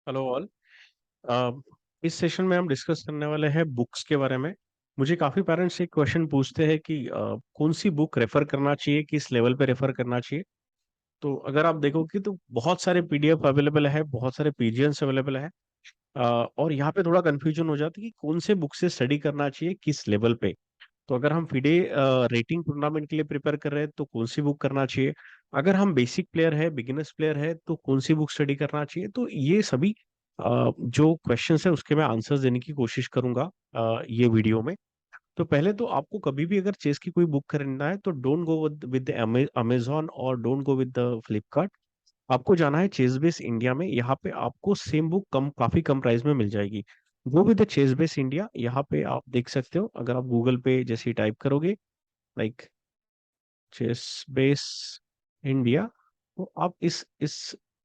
Hello all. इस session में हम डिस्कस करने वाले हैं बुक्स के बारे में। मुझे काफ़ी पेरेंट्स एक क्वेश्चन पूछते हैं कि कौन सी बुक रेफर करना चाहिए, किस लेवल पे रेफर करना चाहिए। तो अगर आप देखोगे तो बहुत सारे पीडीएफ अवेलेबल है, बहुत सारे पीजीएंस अवेलेबल है। और यहाँ पे थोड़ा कंफ्यूजन हो जाता है कि कौन से बुक से स्टडी करना चाहिए, किस लेवल पे। तो अगर हम फिडे रेटिंग टूर्नामेंट के लिए प्रिपेयर कर रहे हैं तो कौन सी बुक करना चाहिए। अगर हम बेसिक प्लेयर है, बिगिनर्स प्लेयर है, तो कौन सी बुक स्टडी करना चाहिए। तो ये सभी जो क्वेश्चंस है उसके मैं आंसर्स देने की कोशिश करूंगा ये वीडियो में। तो पहले तो आपको कभी भी अगर चेस की कोई बुक खरीदना है तो डोंट गो विद अमेजोन और don't go with the Flipkart. आपको जाना है चेस बेस इंडिया में। यहाँ पे आपको सेम बुक काफी कम प्राइस में मिल जाएगी। वो भी द चेस बेस इंडिया, यहाँ पे आप देख सकते हो। अगर आप गूगल पे जैसे टाइप करोगे लाइक चेस बेस इंडिया, तो आप इस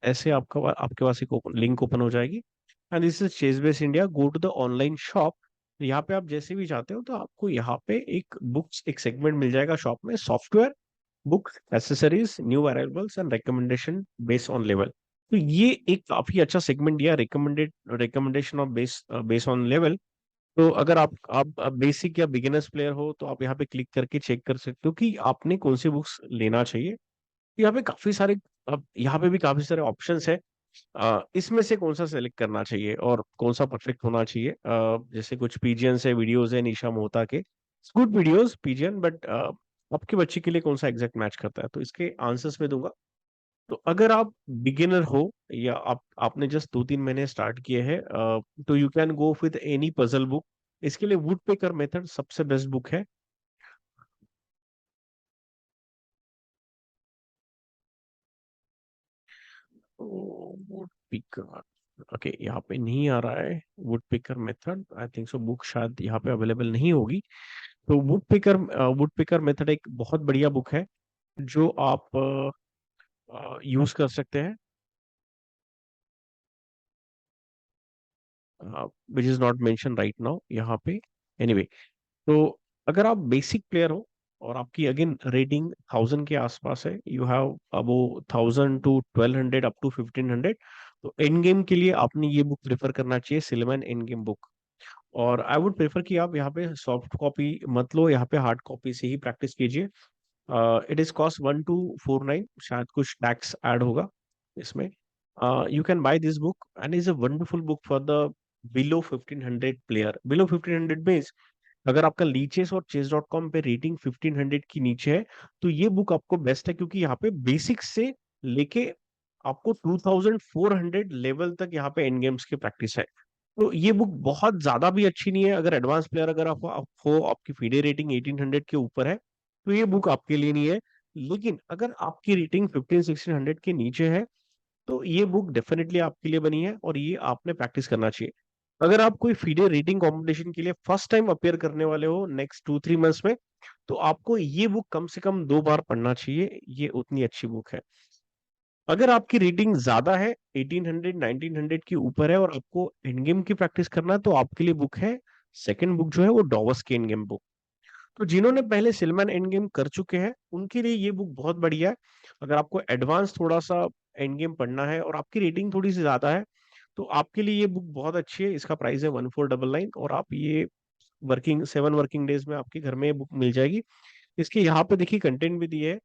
ऐसे आपके पास एक लिंक ओपन हो जाएगी। And this is Chessbase India, go to the online shop. यहाँ पे आप जैसे भी चाहते हो तो आपको यहाँ पे एक बुक्स एक सेगमेंट मिल जाएगा शॉप में, software, books, accessories, new arrivals and recommendation based on level. तो ये एक काफी अच्छा सेगमेंट दिया, recommendation of base on level. तो अगर आप बेसिक या बिगिनर्स प्लेयर हो तो आप यहाँ पे क्लिक करके चेक कर सकते हो कि आपने कौन सी बुक्स लेना चाहिए। यहाँ पे काफी सारे, अब यहाँ पे भी काफी सारे ऑप्शंस है। इसमें से कौन सा सेलेक्ट करना चाहिए और कौन सा परफेक्ट होना चाहिए। जैसे कुछ पीजीएन है, वीडियोस है निशा मोहता के, गुड वीडियोस पीजीएन, बट आपके बच्चे के लिए कौन सा एग्जैक्ट मैच करता है, तो इसके आंसर्स में दूंगा। तो अगर आप बिगिनर हो या आपने जस्ट 2-3 महीने स्टार्ट किए हैं, तो you can go with any puzzle book. इसके लिए वुड पेकर मेथड सबसे बेस्ट बुक है। वुड पिकर, ओके, यहाँ पे नहीं आ रहा है would picker method. I think so book शायद यहाँ पे अवेलेबल नहीं होगी। तो वुड पिकर मेथड एक बहुत बढ़िया बुक है जो आप यूज कर सकते हैं, which is not mention right now यहाँ पे। एनीवे, तो अगर आप बेसिक प्लेयर हो और आपकी अगेन रेटिंग 1000 के आसपास है, you have above 1000 to 1200 up to 1500, तो एंड गेम के लिए आपने ये बुक प्रेफर करना चाहिए, सिलेमैन एंड गेम बुक। और आई वुड प्रेफर कि आप यहाँ पे सॉफ्ट कॉपी मत लो, यहाँ पे हार्ड कॉपी से ही प्रैक्टिस कीजिए। इट इज कॉस्ट 1249, शायद कुछ टैक्स ऐड होगा इसमें। You can by this book and is a wonderful book for the below 1500 player. Below 1500 means अगर आपका लीचेस और चेस डॉट कॉम पे रेटिंग 1500 की नीचे है तो ये बुक आपको बेस्ट है, क्योंकि यहाँ पे बेसिक से लेके आपको 2400 लेवल तक यहाँ पे एंड गेम्स की प्रैक्टिस है। तो ये बुक बहुत ज्यादा भी अच्छी नहीं है। अगर एडवांस प्लेयर अगर आप हो, आपकी फीडे रेटिंग 1800 के ऊपर है, तो ये बुक आपके लिए नहीं है। लेकिन अगर आपकी रेटिंग 1500-1600 के नीचे है तो ये बुक डेफिनेटली आपके लिए बनी है और ये आपने प्रैक्टिस करना चाहिए। अगर आप कोई फीडे रेटिंग कंपटीशन के लिए फर्स्ट टाइम अपेयर करने वाले हो नेक्स्ट 2-3 मंथ्स में, तो आपको ये बुक कम से कम 2 बार पढ़ना चाहिए, ये उतनी अच्छी बुक है। अगर आपकी रेटिंग ज्यादा है, 1800 1900 के ऊपर है, और आपको एंड गेम की प्रैक्टिस करना है, तो आपके लिए बुक है, सेकंड बुक जो है वो डॉवस की एंड गेम बुक। तो जिन्होंने पहले सिलमैन एंड गेम कर चुके हैं उनके लिए ये बुक बहुत बढ़िया है। अगर आपको एडवांस थोड़ा सा एंड गेम पढ़ना है और आपकी रेटिंग थोड़ी सी ज्यादा है, तो आपके लिए ये बुक बहुत अच्छी है। इसका प्राइस है 1499 और आप ये 7 वर्किंग डेज में आपके घर में ये बुक मिल जाएगी। इसके यहाँ पे देखिए कंटेंट भी दिए है।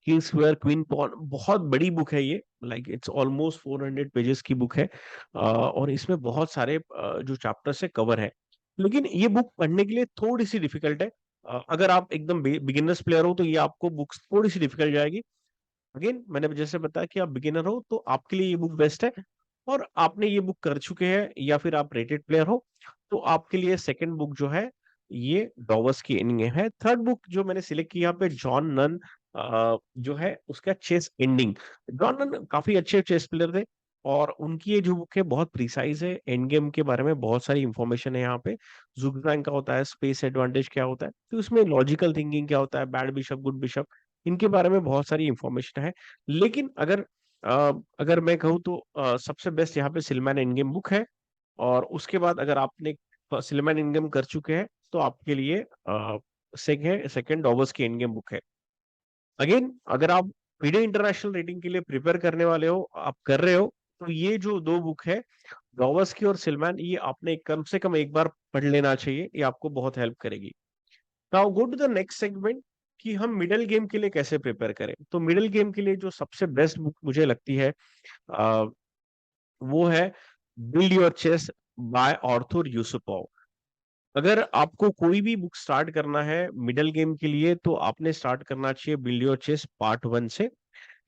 किंग्स स्क्वायर क्वीन पॉन, बहुत बड़ी बुक है ये, लाइक इट्स ऑलमोस्ट 400 पेजेस की बुक है। और इसमें बहुत सारे जो चैप्टर्स है कवर है। लेकिन ये बुक पढ़ने के लिए थोड़ी सी डिफिकल्ट है। अगर आप एकदम बिगिनर्स प्लेयर हो तो ये आपको बुक्स थोड़ी सी डिफिकल्ट जाएगी। अगेन मैंने जैसे बताया कि आप बिगिनर हो तो आपके लिए ये बुक बेस्ट है। और आपने ये बुक कर चुके हैं या फिर आप रेटेड प्लेयर हो, तो आपके लिए सेकंड बुक जो है ये डॉवर्स की एंडिंग है। थर्ड बुक जो मैंने सिलेक्ट किया यहाँ पे जॉन नन, जो है उसका चेस एंडिंग। जॉन नन काफी अच्छे चेस प्लेयर थे और उनकी ये जो बुक है बहुत प्रिसाइज है, एंड गेम के बारे में बहुत सारी इंफॉर्मेशन है यहाँ पे। जुगजैंग का होता है, स्पेस एडवांटेज क्या होता है, तो उसमें लॉजिकल थिंकिंग क्या होता है, बैड बिशप गुड बिशप, इनके बारे में बहुत सारी इंफॉर्मेशन है। लेकिन अगर मैं कहूँ तो सबसे बेस्ट यहाँ पे सिलमैन एंड गेम बुक है। और उसके बाद अगर आपने सिनेमा इनकम कर चुके हैं तो आपके लिए सेकंड डॉवर्स की एंड गेम बुक है। अगेन अगर आप पीडे इंटरनेशनल रेटिंग के लिए प्रिपेयर करने वाले हो, आप कर रहे हो, तो ये जो दो बुक है, गॉवस्की और सिलमैन, ये आपने कम से कम एक बार पढ़ लेना चाहिए, ये आपको बहुत हेल्प करेगी। Now go to the next segment कि हम मिडिल गेम के लिए कैसे प्रिपेयर करें। तो मिडिल गेम के लिए जो सबसे बेस्ट बुक मुझे लगती है आ, वो है build your chess by Arthur Yusupov. अगर आपको कोई भी बुक स्टार्ट करना है मिडिल गेम के लिए, तो आपने स्टार्ट करना चाहिए बिल्ड योर चेस पार्ट 1 से।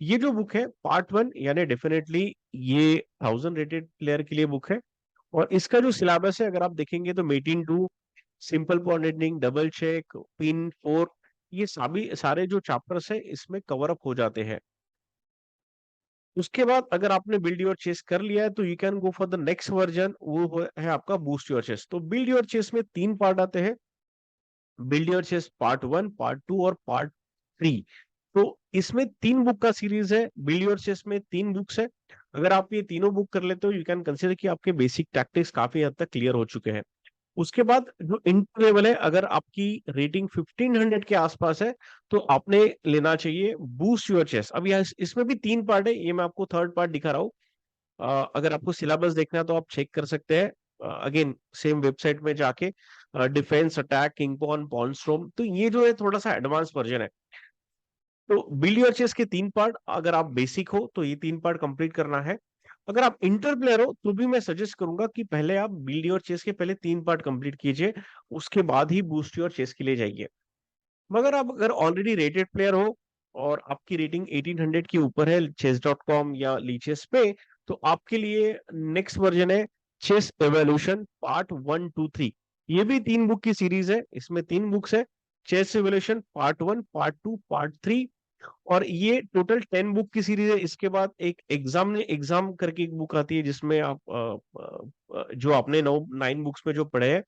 ये जो बुक है पार्ट 1, यानी डेफिनेटली ये 1000 रेटेड प्लेयर के लिए बुक है। और इसका जो सिलेबस है, अगर आप देखेंगे तो mate in 2, simple pointing, double check, pin 4, ये सभी सारे जो चैप्टर्स है इसमें कवर अप हो जाते हैं। उसके बाद अगर आपने बिल्ड योर चेस कर लिया है, तो you can go for the next version, है आपका बूस्ट योर चेस। तो बिल्ड योर चेस में 3 पार्ट आते हैं, build your chess part 1, part 2 और पार्ट 3। तो इसमें 3 बुक का सीरीज है, बिल्ड योर चेस में 3 बुक्स है। अगर आप ये तीनों बुक कर लेते हो, यू कैन कंसिडर कि आपके बेसिक टैक्टिक्स काफी हद तक क्लियर हो चुके हैं। उसके बाद जो इंटर लेवल है, अगर आपकी रेटिंग 1500 के आसपास है, तो आपने लेना चाहिए बूस्ट योर चेस। अब यहाँ इसमें भी 3 पार्ट है, ये मैं आपको थर्ड पार्ट दिखा रहा हूँ। अगर आपको सिलेबस देखना है तो आप चेक कर सकते हैं, अगेन सेम वेबसाइट में जाके, defence, attack, king pawn, pawn storm. तो ये जो है थोड़ा सा एडवांस वर्जन है। तो बिल्ड योर चेस के 3 पार्ट, अगर आप बेसिक हो तो ये 3 पार्ट कंप्लीट करना है। अगर आप इंटर प्लेयर हो तो भी मैं सजेस्ट करूंगा कि पहले आप बिल्ड योर चेस के पहले 3 पार्ट कंप्लीट कीजिए, उसके बाद ही बूस्ट योर चेस के लिए जाइए। मगर आप अगर ऑलरेडी रेटेड प्लेयर हो और आपकी रेटिंग 1800 के ऊपर है चेस डॉट कॉम या लीचेस पे, तो आपके लिए नेक्स्ट वर्जन है चेस एवोल्यूशन पार्ट 1, 2, 3। ये भी 3 बुक की सीरीज है, इसमें 3 बुक्स है, chess evolution part 1, part 2, part 3। और ये टोटल 10 बुक की सीरीज है। इसके बाद एक एग्जाम करके एक बुक आती है, जिसमें आप जो आपने 9 बुक्स में जो पढ़े हैं,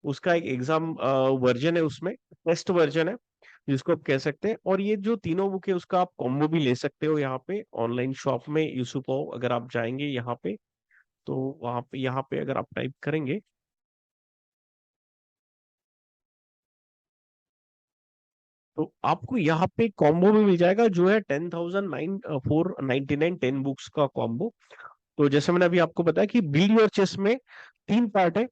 उसका एक एग्जाम वर्जन है, उसमें टेस्ट वर्जन है जिसको आप कह सकते हैं। और ये जो तीनों बुक है उसका आप कॉम्बो भी ले सकते हो यहाँ पे ऑनलाइन शॉप में, यूसुपो अगर आप जाएंगे यहाँ पे, तो वहां पे यहाँ पे अगर आप टाइप करेंगे, तो आपको यहाँ पे कॉम्बो भी मिल जाएगा, जो है 10,499 10 बुक्स का कॉम्बो। तो जैसे मैंने अभी आपको बताया कि बिल्ड योर चेस में 3 पार्ट है,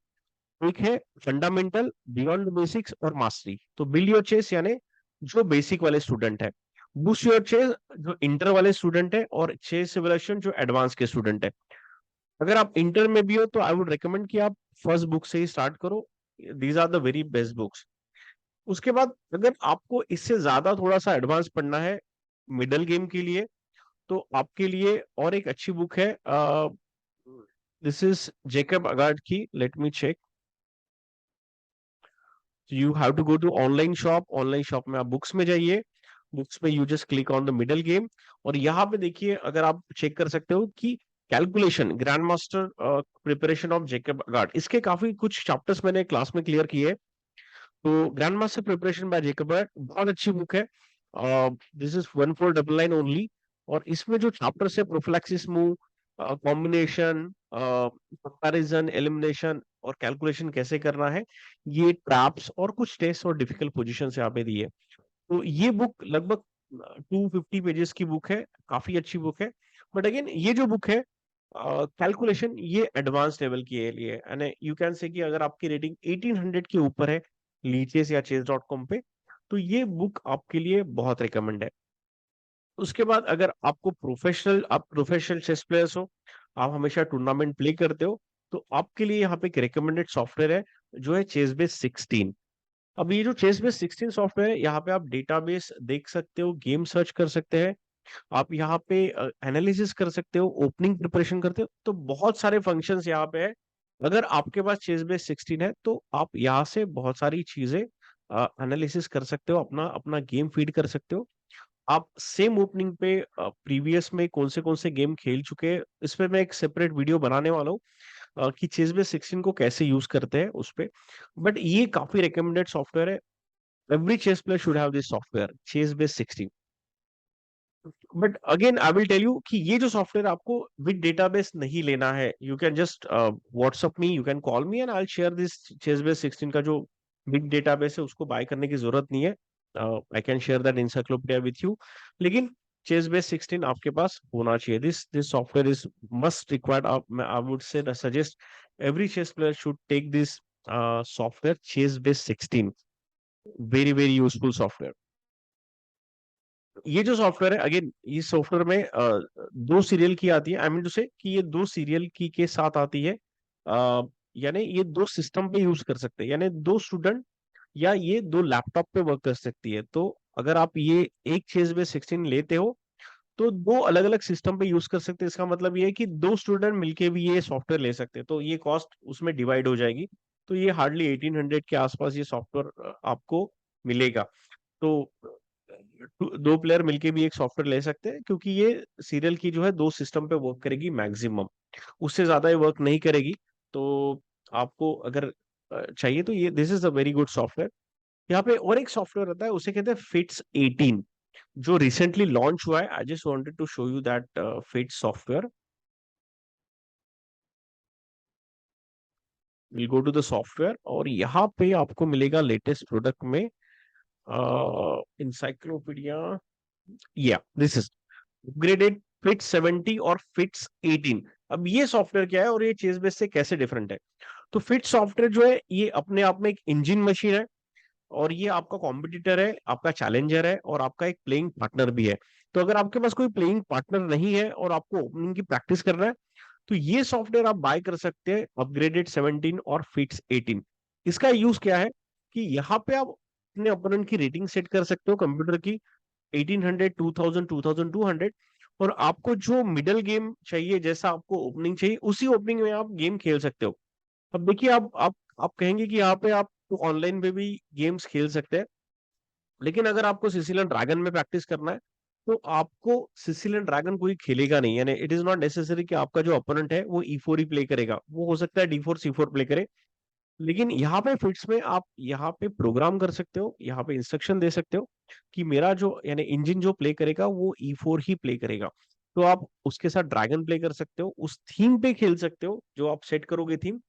एक है फंडामेंटल, बियॉन्ड बेसिक्स और मास्टरी। तो बिल्ड योर चेस यानी जो बेसिक वाले स्टूडेंट है, बूस्ट योर चेस जो इंटर वाले स्टूडेंट है, और चेस सिविलाइजेशन जो एडवांस के स्टूडेंट है। अगर आप इंटर में भी हो तो आई वुड रिकमेंड कि आप फर्स्ट बुक से ही स्टार्ट करो, these are the very best books. उसके बाद अगर आपको इससे ज्यादा थोड़ा सा एडवांस पढ़ना है मिडल गेम के लिए, तो आपके लिए और एक अच्छी बुक है, दिस इज जेकब अगार्ड की, let me check. You have to go to online shop, online shop में आप बुक्स में जाइए, बुक्स में you just click on the middle game. और यहाँ पे देखिए, अगर आप चेक कर सकते हो कि calculation grand master preparation of Jacob Aagaard, इसके काफी कुछ चैप्टर्स मैंने क्लास में क्लियर किए। तो grand master preparation by Jacob Aagaard बहुत अच्छी बुक है, दिस इज 1499 ओनली। और इसमें जो चैप्टर्स है, prophylaxis move, combination, comparison, elimination और कैलकुलेशन कैसे करना है, ये ट्रैप्स और कुछ टेस्ट और डिफिकल्ट पोजीशन यहाँ पे दी है। तो ये बुक लगभग 250 पेजेस की बुक है, काफी अच्छी बुक है। बट अगेन ये जो बुक है कैलकुलेशन, ये एडवांस लेवल की है लिए, यानी यू कैन से कि अगर आपकी रेटिंग 1800 के ऊपर है लीचेस या चेस डॉट कॉम पे, तो ये बुक आपके लिए बहुत रिकमेंड है। उसके बाद अगर आप प्रोफेशनल चेस प्लेयर्स हो, आप हमेशा टूर्नामेंट प्ले करते हो, तो आपके लिए यहाँ पे एक रिकमेंडेड सॉफ्टवेयर है, जो है चेस बेस 16। अब ये जो चेस बेस 16 सॉफ्टवेयर है, यहाँ पे आप डेटाबेस देख सकते हो, गेम सर्च कर सकते हैं, आप यहाँ पे एनालिसिस कर सकते हो, ओपनिंग प्रिपरेशन करते हो, तो बहुत सारे फंक्शंस यहाँ पे है। अगर आपके पास चेस बेस 16 है, तो आप यहाँ से बहुत सारी चीजें एनालिसिस कर सकते हो, अपना अपना गेम फीड कर सकते हो। आप सेम ओपनिंग पे प्रीवियस में कौन से गेम खेल चुके हैं, इस पे मैं एक सेपरेट वीडियो बनाने वाला हूँ, कि चेस बेस 16 को कैसे यूज करते हैं उस पे। बट ये काफी रिकमेंडेड सॉफ्टवेयर है, every chess player should have this software, chess base 16। But again I will tell you कि ये जो सॉफ्टवेयर आपको विद डेटाबेस नहीं लेना है, you can just WhatsApp me, you can call me and I will share this chess base 16 का जो big database है, उसको बाय करने की जरूरत नहीं है। I can share that encyclopedia with you. लेकिन चेस बेस 16 आपके पास होना चाहिए. This software is must required. I would say suggest every chess player should take this software, chess base 16. Very very useful software. ये जो software है, again ये software में दो सीरियल की आती है. आई मीन टू से कि ये दो सीरियल की के साथ आती है. यानी ये दो सिस्टम पे यूज कर सकते हैं, यानी दो स्टूडेंट या ये दो लैपटॉप पे वर्क कर सकती है. तो अगर आप ये एक चेज बेस 16 लेते हो तो दो अलग अलग सिस्टम पे यूज कर सकते हैं. इसका मतलब ये है कि दो स्टूडेंट मिलके भी ये सॉफ्टवेयर ले सकते हैं, तो ये कॉस्ट उसमें डिवाइड हो जाएगी. तो ये हार्डली 1800 के आसपास ये सॉफ्टवेयर आपको मिलेगा. तो दो प्लेयर मिलके भी एक सॉफ्टवेयर ले सकते हैं, क्योंकि ये सीरियल की जो है दो सिस्टम पे वर्क करेगी मैक्सिमम. उससे ज्यादा ये वर्क नहीं करेगी. तो आपको अगर चाहिए तो ये this is a very good software. यहाँ पे और एक सॉफ्टवेयर रहता है, उसे कहते हैं फिट्स 18, जो रिसेंटली लॉन्च हुआ है. I just wanted to show you that Fritz software. Will go to the software और यहाँ पे आपको मिलेगा लेटेस्ट प्रोडक्ट में इंसाइक्लोपीडिया. या दिस इज अपग्रेडेड फिट 70 और फिट्स 18. अब ये सॉफ्टवेयर क्या है और ये चेस बेस से कैसे डिफरेंट है? तो फिट सॉफ्टवेयर जो है ये अपने आप में एक इंजन मशीन है, और ये आपका कॉम्पिटिटर है, आपका चैलेंजर है, और आपका एक प्लेइंग पार्टनर भी है. तो अगर आपके पास कोई प्लेइंग पार्टनर नहीं है और आपको ओपनिंग की प्रैक्टिस करना है, तो ये सॉफ्टवेयर आप बाय कर सकते हैं, अपग्रेडेड 17 और फिट्स 18. इसका यूज क्या है कि यहाँ पे आप अपने ओपोनेंट की रेटिंग सेट कर सकते हो कंप्यूटर की, 1800, 2000, 2200. और आपको जो मिडल गेम चाहिए, जैसा आपको ओपनिंग चाहिए, उसी ओपनिंग में आप गेम खेल सकते हो. अब देखिए, आप कहेंगे कि यहाँ पे आप ऑनलाइन पे भी गेम्स खेल सकते हैं, लेकिन अगर आपको सिसिलियन ड्रैगन में प्रैक्टिस करना है, तो आपको सिसिलियन ड्रैगन कोई खेलेगा नहीं. यानी इट इज नॉट नेसेसरी कि आपका जो अपोनेंट है वो E4 ही प्ले करेगा. वो हो सकता है D4 C4 प्ले करे. लेकिन यहाँ पे फिट्स में आप यहाँ पे प्रोग्राम कर सकते हो, यहाँ पे इंस्ट्रक्शन दे सकते हो कि मेरा जो यानी इंजन जो प्ले करेगा वो E4 ही प्ले करेगा. तो आप उसके साथ ड्रैगन प्ले कर सकते हो, उस थीम पे खेल सकते हो जो आप सेट करोगे थीम.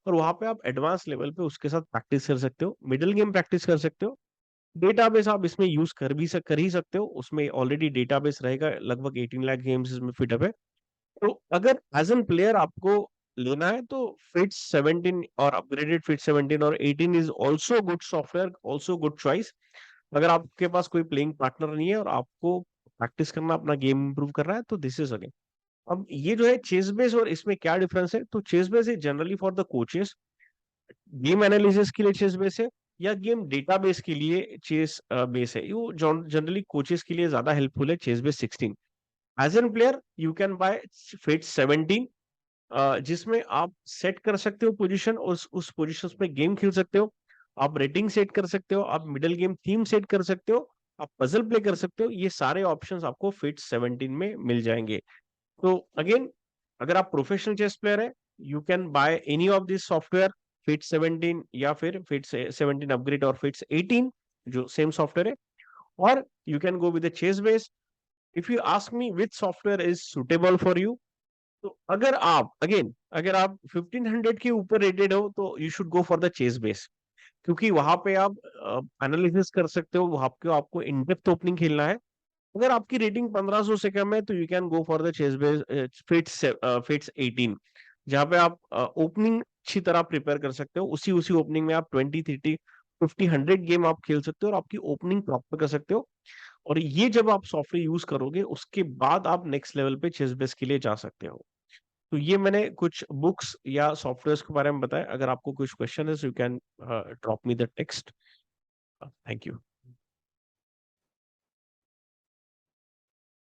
और वहां पे आप एडवांस लेवल पे उसके साथ प्रैक्टिस कर सकते हो, मिडिल गेम प्रैक्टिस कर सकते हो. डेटाबेस आप इसमें यूज कर ही सकते हो, उसमें ऑलरेडी डेटाबेस रहेगा. लगभग 18 लाख गेम्स इसमें फिटअप है. तो अगर एज एन प्लेयर आपको लेना है तो फिट 17 और अपग्रेडेड फिट 17 और 18 is also good software, also good choice. अगर आपके पास कोई प्लेइंग पार्टनर नहीं है और आपको प्रैक्टिस करना, अपना गेम इंप्रूव करना है, तो दिस इज अगेन. अब ये जो है चेस बेस और इसमें क्या डिफरेंस है? तो chess base is generally for the coaches, game analysis के लिए चेस बेस है, या गेम डेटाबेस के लिए चेस बेस है. वो जनरली कोचेस के लिए ज्यादा हेल्पफुल है chess base 16. As an player you can buy Fritz 17, जिसमें आप सेट कर सकते हो पोजीशन, और उस पोजीशन में गेम खेल सकते हो. आप रेटिंग सेट कर सकते हो, आप मिडल गेम थीम सेट कर सकते हो, आप पजल प्ले कर सकते हो. ये सारे ऑप्शंस आपको फिट 17 में मिल जाएंगे. तो अगेन, अगर आप प्रोफेशनल चेस प्लेयर है, you can by any of this software, fit 17 या फिर फिट 17 अपग्रेड और फिट्स 18, जो सेम सॉफ्टवेयर है. और you can go with the chess base. If you ask me which software is suitable for you, तो अगर आप 1500 के ऊपर रेटेड हो, तो you should go for the chess base. क्योंकि वहां पे आप एनालिसिस कर सकते हो, वहां पे आपको इन डेप्थ ओपनिंग खेलना है. अगर आपकी रेटिंग 1500 से कम है, तो you can go for the chess base Fritz 18, जहाँ पे आप ओपनिंग अच्छी तरह प्रिपेयर कर सकते हो. उसी उसी ओपनिंग में आप 20, 30, 50, 100 गेम आप खेल सकते हो और आपकी ओपनिंग प्रॉपर कर सकते हो. और ये जब आप सॉफ्टवेयर यूज करोगे, उसके बाद आप नेक्स्ट लेवल पे चेस बेस के लिए जा सकते हो. तो ये मैंने कुछ बुक्स या सॉफ्टवेयर के बारे में बताया. अगर आपको कुछ क्वेश्चन है, you can drop me the text. Thank you.